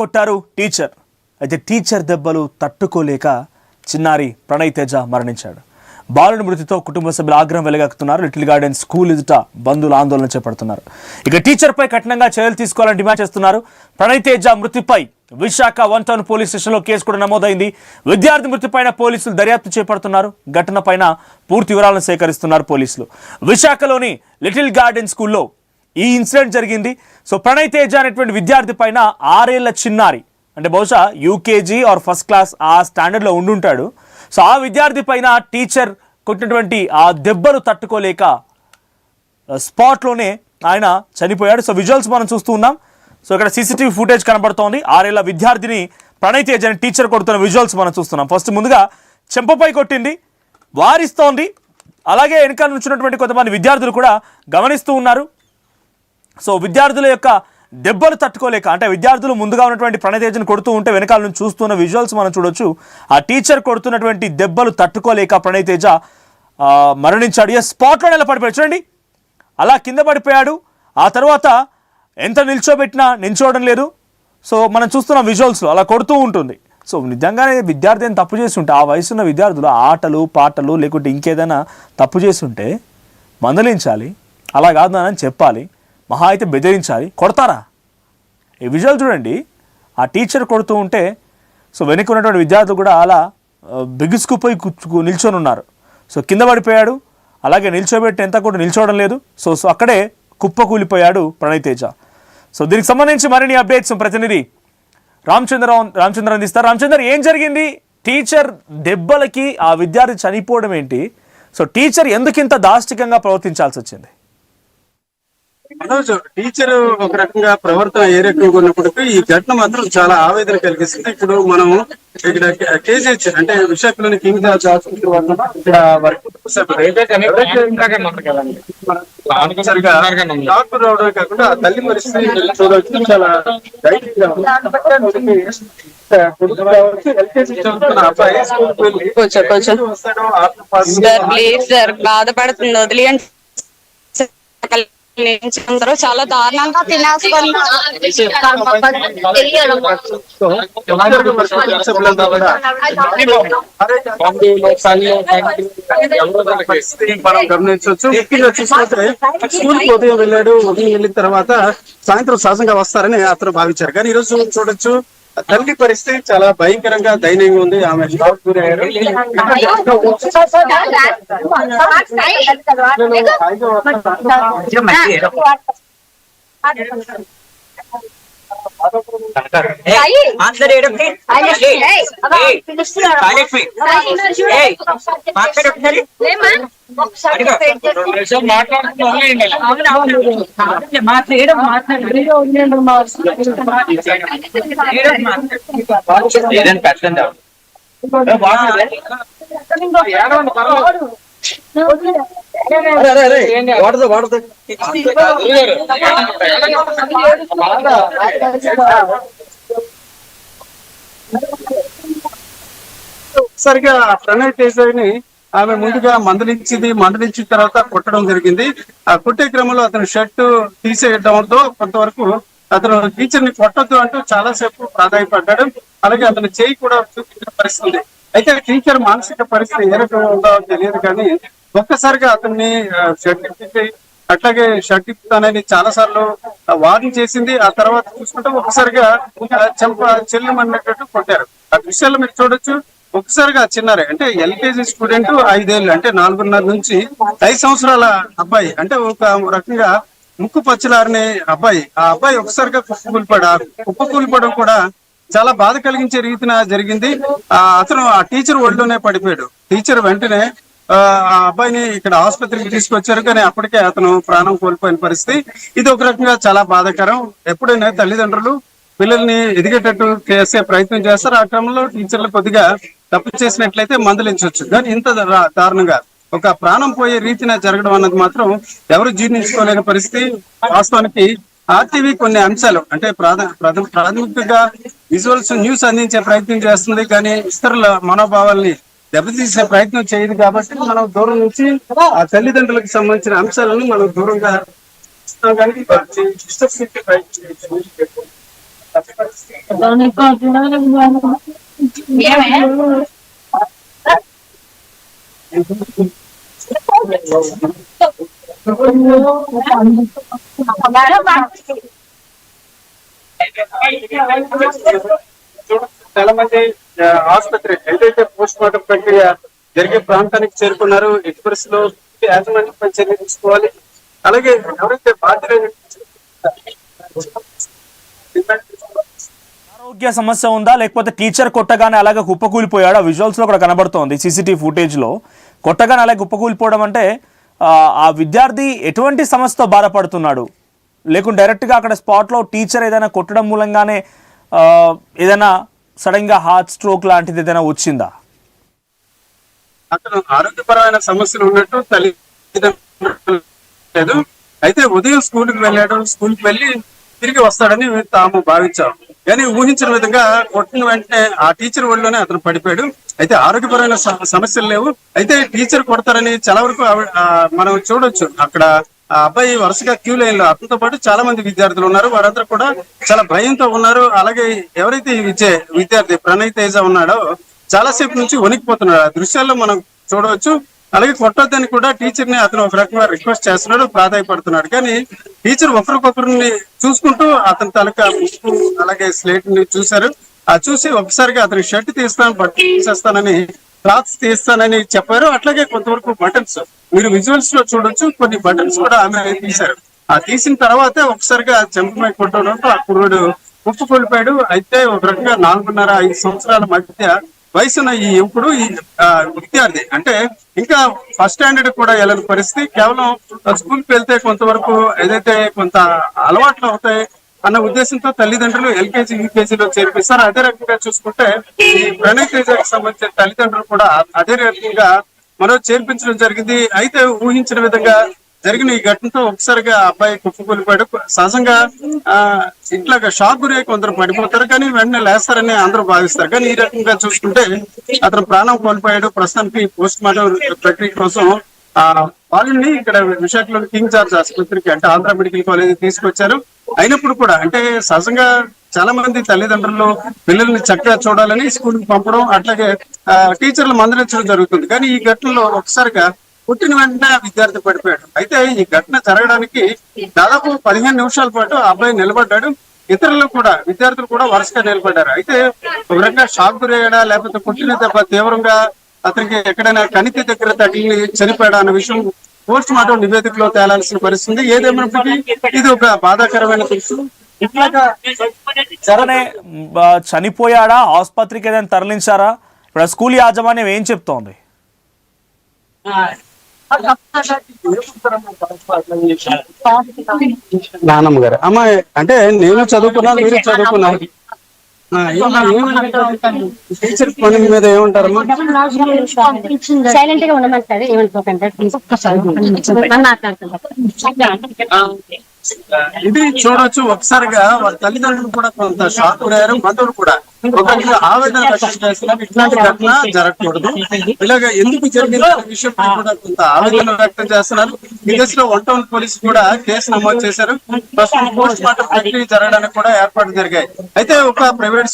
కొట్టారు టీచర్. అయితే టీచర్ దెబ్బలు తట్టుకోలేక చిన్నారి ప్రణయ్ తేజ మరణించాడు. బాలుడి మృతితో కుటుంబ సభ్యులు ఆగ్రహం వెలగక్కుతున్నారు. లిటిల్ గార్డెన్ స్కూల్ ఎదుట బంధువులు ఆందోళన చేపడుతున్నారు. ఇక టీచర్పై కఠినంగా చర్యలు తీసుకోవాలని డిమాండ్ చేస్తున్నారు. ప్రణయ్ తేజ మృతిపై విశాఖ 1 టౌన్ పోలీస్ స్టేషన్లో కేసు కూడా నమోదైంది. విద్యార్థి మృతిపైన పోలీసులు దర్యాప్తు చేపడుతున్నారు. ఘటన పైన పూర్తి వివరాలను సేకరిస్తున్నారు పోలీసులు. విశాఖలోని లిటిల్ గార్డెన్ స్కూల్లో ఈ ఇన్సిడెంట్ జరిగింది. సో ప్రణయ్ తేజ అనేటువంటి విద్యార్థి పైన 6 ఏళ్ల చిన్నారి, అంటే బహుశా యూకేజీ ఆర్ ఫస్ట్ క్లాస్ ఆ స్టాండర్డ్లో ఉండుంటాడు. సో ఆ విద్యార్థి పైన టీచర్ కొట్టినటువంటి ఆ దెబ్బలు తట్టుకోలేక స్పాట్లోనే ఆయన చనిపోయాడు. సో విజువల్స్ మనం చూస్తూ ఉన్నాం. సో ఇక్కడ సీసీటీవీ ఫుటేజ్ కనబడుతోంది. 6 ఏళ్ల విద్యార్థిని ప్రణయ్ తేజ అని టీచర్ కొడుతున్న విజువల్స్ మనం చూస్తున్నాం. ఫస్ట్ ముందుగా చెంపపై కొట్టింది, వారిస్తోంది. అలాగే వెనకాల నుంచున్నటువంటి కొంతమంది విద్యార్థులు కూడా గమనిస్తూ ఉన్నారు. సో విద్యార్థుల యొక్క దెబ్బలు తట్టుకోలేక, అంటే విద్యార్థులు ముందుగా ఉన్నటువంటి ప్రణయ్ తేజను కొడుతూ ఉంటే వెనకాల నుంచి చూస్తున్న విజువల్స్ మనం చూడొచ్చు. ఆ టీచర్ కొడుతున్నటువంటి దెబ్బలు తట్టుకోలేక ప్రణయ్ తేజ మరణించాడు. స్పాట్లో నిలబడిపోయాడు, చూడండి అలా కింద పడిపోయాడు. ఆ తర్వాత ఎంత నిల్చోబెట్టినా నిల్చోవడం లేదు. సో మనం చూస్తున్న విజువల్స్లో అలా కొడుతూ ఉంటుంది. సో నిజంగానే విద్యార్థి ఏం తప్పు చేస్తుంటే, ఆ వయసున్న విద్యార్థులు ఆటలు పాటలు లేకుంటే ఇంకేదైనా తప్పు చేస్తుంటే మందలించాలి, అలా కాదు అని చెప్పాలి, మహా అయితే బెదిరించాలి. కొడతారా? ఈ విజువల్ చూడండి, ఆ టీచర్ కొడుతూ ఉంటే సో వెనక ఉన్నటువంటి విద్యార్థులు కూడా అలా బిగుసుకుపోయి నిల్చొని ఉన్నారు. సో కింద పడిపోయాడు, అలాగే నిల్చోబెట్టి ఎంత కూడా నిల్చోవడం లేదు. సో అక్కడే కుప్పకూలిపోయాడు ప్రణయ్ తేజ. సో దీనికి సంబంధించి మరిన్ని అప్డేట్స్ ప్రతినిధి రామచంద్ర అందిస్తారు. రామచంద్ర, ఏం జరిగింది? టీచర్ దెబ్బలకి ఆ విద్యార్థి చనిపోవడం ఏంటి? సో టీచర్ ఎందుకు ఇంత దాష్టికంగా ప్రవర్తించాల్సి వచ్చింది? టీచర్ ఒక రకంగా ప్రవర్తన ఏ రకంగా ఉన్నప్పటికీ ఈ ఘటన మాత్రం చాలా ఆవేదన కలిగిస్తుంది. ఇప్పుడు మనం ఇక్కడ కేజీహెచ్ అంటే విశాఖలోని కింగ్ జార్జ్ హాస్పిటల్ ఇక్కడ డాక్టర్ రావడమే కాకుండా ఆ తల్లి పరిస్థితి చూడవచ్చు. చాలా ధైర్యంగా బాధపడుతుంది, వదిలేయండి. అందరూ చాలా దారుణంగా మనం గమనించవచ్చు. ముఖ్యంగా చూసుకుంటే స్కూల్ కి ఉదయం వెళ్ళిన తర్వాత సాయంత్రం సహజంగా వస్తారని అతను భావించారు. కానీ ఈ రోజు చూడొచ్చు తల్లి పరిస్థితి చాలా భయంకరంగా దయనీయంగా ఉంది. ఆమె షాక్ గురయ్యారు. సరిగా ప్రణయ్ తేజని ఆమె ముందుగా మందలించిన తర్వాత కొట్టడం జరిగింది. ఆ కొట్టే క్రమంలో అతను షర్టు తీసేయడంతో కొంతవరకు అతను టీచర్ ని కొట్టద్దు అంటూ చాలా సేపు ప్రాధాయపడ్డాడు. అలాగే అతను చేయి కూడా చూపించిన పరిస్థితి. అయితే టీచర్ మానసిక పరిస్థితి ఏ రకంగా ఉందో తెలియదు, కానీ ఒక్కసారిగా అతన్ని షర్ట్ ఇప్పించి అట్లాగే షర్ట్ ఇప్పుతానని చాలా సార్లు వార్న్ చేసింది. ఆ తర్వాత చూసుకుంటే ఒకసారిగా చెల్లమన్నట్టు కొట్టారు. ఆ దృశ్యాలు మీరు చూడొచ్చు. ఒకసారిగా చిన్నారే, అంటే ఎల్కేజీ స్టూడెంట్ 5 ఏళ్ళు, అంటే 4.5 నుంచి 5 సంవత్సరాల అబ్బాయి, అంటే ఒక రకంగా ముక్కు పచ్చలారని అబ్బాయి. ఆ అబ్బాయి ఒకసారిగా కుప్పకూలిపడం కూడా చాలా బాధ కలిగించే రీతిన జరిగింది. అతను ఆ టీచర్ ఒళ్ళోనే పడిపోయాడు. టీచర్ వెంటనే ఆ అబ్బాయిని ఇక్కడ ఆసుపత్రికి తీసుకొచ్చారు, కానీ అప్పటికే అతను ప్రాణం కోల్పోయిన పరిస్థితి. ఇది ఒక రకంగా చాలా బాధాకరం. ఎప్పుడైనా తల్లిదండ్రులు పిల్లల్ని ఎదిగేటట్టు చేసే ప్రయత్నం చేస్తారు. ఆ క్రమంలో టీచర్లు కొద్దిగా తప్పు చేసినట్లయితే మందలించవచ్చు, కానీ ఇంత దారుణంగా ఒక ప్రాణం పోయే రీతిన జరగడం అన్నది మాత్రం ఎవరు జీర్ణించుకోలేని పరిస్థితి. వాస్తవానికి ఆర్టీవీ కొన్ని అంశాలు, అంటే ప్రాథమికంగా విజువల్స్ న్యూస్ అందించే ప్రయత్నం చేస్తుంది, కానీ ఇతరుల మనోభావాల్ని దెబ్బతీసే ప్రయత్నం చేయదు. కాబట్టి మనం దూరం నుంచి ఆ తల్లిదండ్రులకు సంబంధించిన అంశాలను మనం దూరంగా చాలా మంది ఆసుపత్రి ఏదైతే పోస్ట్ మార్టం ప్రక్రియ జరిగే ప్రాంతానికి చేరుకున్నారు. ఎక్స్ప్రెస్ లో యాజమాన్యంపై చర్య తీసుకోవాలి. అలాగే ఎవరైతే బాధ్యులైన ఆరోగ్య సమస్య ఉందా, లేకపోతే టీచర్ కొట్టగానే అలాగే కుప్పకూలిపోయాడా? విజువల్స్ లో కూడా కనబడుతోంది సీసీటీవీ ఫుటేజ్ లో. కొట్టగానే అలాగే కుప్పకూలిపోవడం అంటే ఆ విద్యార్థి ఎటువంటి సమస్యతో బాధపడుతున్నాడు, లేకుంటే డైరెక్ట్ గా అక్కడ స్పాట్ లో టీచర్ ఏదైనా కొట్టడం మూలంగానే ఏదైనా సడన్ గా హార్ట్ స్ట్రోక్ లాంటిది ఏదైనా వచ్చిందా? అతను ఆరోగ్యపరమైన సమస్యలు ఉన్నట్టు తల్లిదండ్రులు లేదు. అయితే ఉదయం స్కూల్కి వెళ్ళాడు, స్కూల్కి వెళ్ళి తిరిగి వస్తాడని తాము భావించాం. కానీ ఊహించిన విధంగా కొట్టిన వెంటనే ఆ టీచర్ ఒళ్ళోనే అతను పడిపోయాడు. అయితే ఆరోగ్యపరమైన సమస్యలు లేవు. అయితే టీచర్ కొడతారని చాలా వరకు మనం చూడొచ్చు. అక్కడ ఆ అబ్బాయి వరుసగా క్యూ లైన్ లో అతనితో పాటు చాలా మంది విద్యార్థులు ఉన్నారు. వారందరూ కూడా చాలా భయంతో ఉన్నారు. అలాగే ఎవరైతే ఈ విద్యార్థి ప్రణయ్ తేజ ఉన్నాడో చాలా సేపు నుంచి వణికిపోతున్నాడు. ఆ దృశ్యాల్లో మనం చూడవచ్చు. అలాగే కొట్టొద్దని కూడా టీచర్ ని అతను ఒక రకంగా రిక్వెస్ట్ చేస్తున్నాడు, ప్రాధాయపడుతున్నాడు. కానీ టీచర్ ఒకరికొకరిని చూసుకుంటూ అతని తాలూకా బుక్ అలాగే స్లేట్ ని చూశారు. ఆ చూసి ఒకసారిగా అతని షర్ట్ తీస్తాను, బట్టలు తీసేస్తానని, క్లాత్స్ తీస్తానని చెప్పారు. అట్లాగే కొంతవరకు బటన్స్ మీరు విజువల్స్ లో చూడొచ్చు. కొన్ని బటన్స్ కూడా ఆమె తీశారు. ఆ తీసిన తర్వాతే ఒకసారిగా చెంపమై కొట్టడంతో ఆ కుర్రుడు కుప్పకూలిపోయాడు. అయితే ఒక రకంగా 4.5 సంవత్సరాల మధ్య వయసున్న ఈ యువకుడు ఈ విద్యార్థి అంటే ఇంకా ఫస్ట్ స్టాండర్డ్ కూడా వెళ్ళని పరిస్థితి. కేవలం స్కూల్కి వెళ్తే కొంతవరకు ఏదైతే కొంత అలవాట్లు అవుతాయి అన్న ఉద్దేశంతో తల్లిదండ్రులు ఎల్కేజీ యూకేజీలో చేర్పిస్తారు. అదే రకంగా చూసుకుంటే ఈ ప్రణయ్ తేజకి సంబంధించిన తల్లిదండ్రులు కూడా అదే రకంగా మనం చేర్పించడం జరిగింది. అయితే ఊహించిన విధంగా జరిగిన ఈ ఘటనతో ఒకసారిగా అబ్బాయి కుప్పకూలిపోయాడు. సహజంగా ఇట్లాగా షాక్ గురై కొందరు పడిపోతారు, కానీ వెంటనే లేస్తారని అందరూ భావిస్తారు. కానీ ఈ రకంగా చూసుకుంటే అతను ప్రాణం కోల్పోయాడు. ప్రస్తుతానికి పోస్ట్ మార్టం ప్రక్రియ కోసం వాళ్ళని ఇక్కడ విశాఖలోని కింగ్ జార్జ్ ఆసుపత్రికి అంటే ఆంధ్ర మెడికల్ కాలేజ్ తీసుకొచ్చారు. అయినప్పుడు కూడా అంటే సహజంగా చాలా మంది తల్లిదండ్రులు పిల్లల్ని చక్కగా చూడాలని స్కూల్ కి పంపడం, అట్లాగే టీచర్లు మందలించడం జరుగుతుంది. కానీ ఈ ఘటనలో ఒకసారిగా పుట్టిన వెంటనే విద్యార్థి పడిపోయాడు. అయితే ఈ ఘటన జరగడానికి దాదాపు 15 నిమిషాల పాటు ఆ అబ్బాయి నిలబడ్డాడు. ఇతరులు కూడా విద్యార్థులు కూడా వరుసగా నిలబడ్డారు. అయితే ఒక రకంగా షాక్ గురయ్యాడా, లేకపోతే పుట్టిన దెబ్బ తీవ్రంగా అతనికి ఎక్కడైనా కణితి దగ్గర తగిలి చనిపోయాడా అన్న విషయం పోస్ట్ మార్టం నివేదికలో తేలాల్సిన పరిస్థితి. ఏదేమైనప్పటికీ ఇది ఒక బాధాకరమైన విషయం. ఇట్లాగా చనిపోయాడా, ఆసుపత్రికి ఏదైనా తరలించారా? ఇప్పుడు స్కూల్ యాజమాన్యం ఏం చెప్తోంది? నానమ్మ గారు అమ్మాయి అంటే నేను చదువుకున్నాను, మీరు చదువుకున్నారు. టీచర్ పని మీద ఏమంటారమ్మా? సైలెంట్ గా ఉండమంటాడు, ఏమనుకోకండి. ఇది చూడొచ్చు. ఒకసారిగా వాళ్ళ తల్లిదండ్రులు కూడా కొంత షాక్ అయ్యారు. బంధువులు కూడా ఒక ఆవేదన వ్యక్తం చేస్తున్నారు. ఇట్లాంటి ఘటన జరగకూడదు, ఇలాగ ఎందుకు జరిగింది అనే విషయం కూడా కొంత ఆవేదన వ్యక్తం చేస్తున్నారు. ఈ దశలో 1 టౌన్ పోలీసు కూడా కేసు నమోదు చేశారు. ప్రస్తుతం పోస్ట్ మార్టం ప్రక్రియ జరగడానికి కూడా ఏర్పాట్లు జరిగాయి. అయితే ఒక ప్రైవేట్